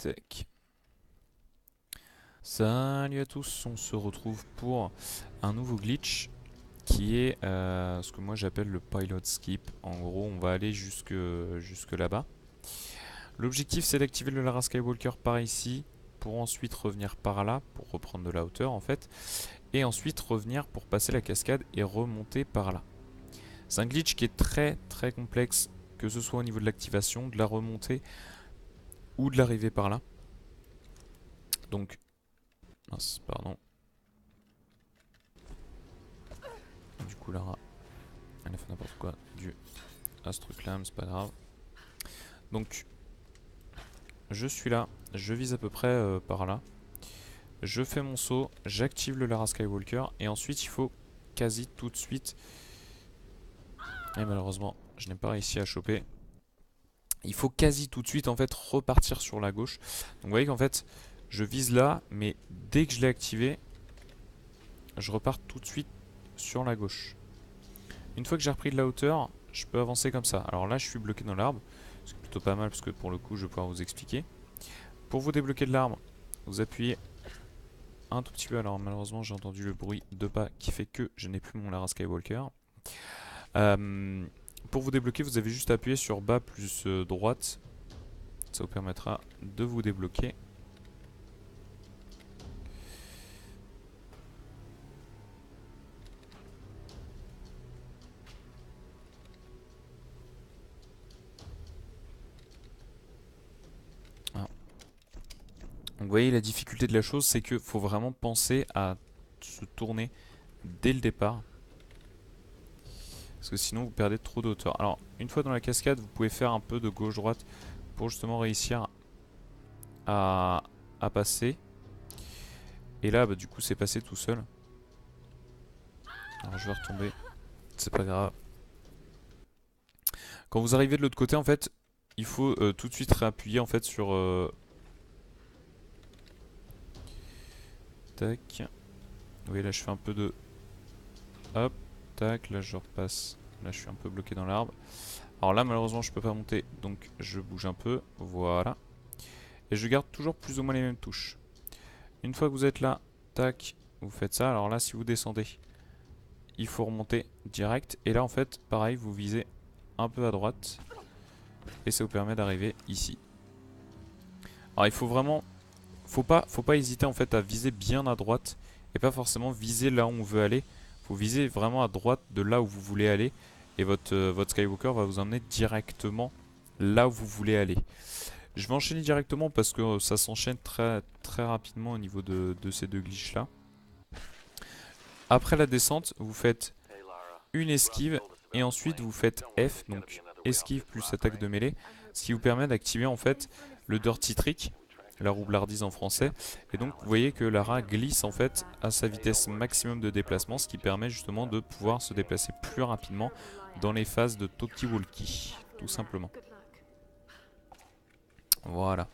Tac. Salut à tous, on se retrouve pour un nouveau glitch qui est ce que moi j'appelle le pilot skip. En gros, on va aller jusque là-bas. L'objectif, c'est d'activer le Lara Skywalker par ici pour ensuite revenir par là pour reprendre de la hauteur en fait, et ensuite revenir pour passer la cascade et remonter par là. C'est un glitch qui est très très complexe, que ce soit au niveau de l'activation, de la remontée ou de l'arrivée par là. Donc, mince, pardon. Du coup, Lara, elle a fait n'importe quoi dû à ce truc là, mais c'est pas grave. Donc, je suis là, je vise à peu près par là. Je fais mon saut, j'active le Lara Skywalker et ensuite il faut quasi tout de suite. Et malheureusement, je n'ai pas réussi à choper. Il faut quasi tout de suite en fait repartir sur la gauche. Donc vous voyez qu'en fait, je vise là, mais dès que je l'ai activé, je repars tout de suite sur la gauche. Une fois que j'ai repris de la hauteur, je peux avancer comme ça. Alors là, je suis bloqué dans l'arbre. C'est plutôt pas mal parce que pour le coup, je vais pouvoir vous expliquer. Pour vous débloquer de l'arbre, vous appuyez un tout petit peu. Alors malheureusement, j'ai entendu le bruit de pas qui fait que je n'ai plus mon Lara Skywalker. Pour vous débloquer, vous avez juste à appuyer sur bas plus droite. Ça vous permettra de vous débloquer. Donc vous voyez, la difficulté de la chose, c'est qu'il faut vraiment penser à se tourner dès le départ. Parce que sinon vous perdez trop de hauteur. Alors une fois dans la cascade, vous pouvez faire un peu de gauche-droite pour justement réussir à passer. Et là bah, du coup c'est passé tout seul. Alors je vais retomber, c'est pas grave. Quand vous arrivez de l'autre côté en fait, il faut tout de suite réappuyer en fait sur... Tac. Oui là je fais un peu de... Hop, tac, là je repasse. Là je suis un peu bloqué dans l'arbre. Alors là malheureusement je peux pas monter, donc je bouge un peu, voilà. Et je garde toujours plus ou moins les mêmes touches. Une fois que vous êtes là, tac, vous faites ça. Alors là si vous descendez, il faut remonter direct. Et là en fait, pareil, vous visez un peu à droite. Et ça vous permet d'arriver ici. Alors il faut vraiment... faut pas hésiter en fait à viser bien à droite. Et pas forcément viser là où on veut aller. Faut viser vraiment à droite de là où vous voulez aller. Et votre Skywalker va vous emmener directement là où vous voulez aller. Je vais enchaîner directement parce que ça s'enchaîne très, très rapidement au niveau de ces deux glitches là. Après la descente, vous faites une esquive et ensuite vous faites F, donc esquive plus attaque de mêlée, ce qui vous permet d'activer en fait le Dirty Trick, la roublardise en français. Et donc vous voyez que Lara glisse en fait à sa vitesse maximum de déplacement, ce qui permet justement de pouvoir se déplacer plus rapidement dans les phases de Talkie Walkie, tout simplement. Voilà.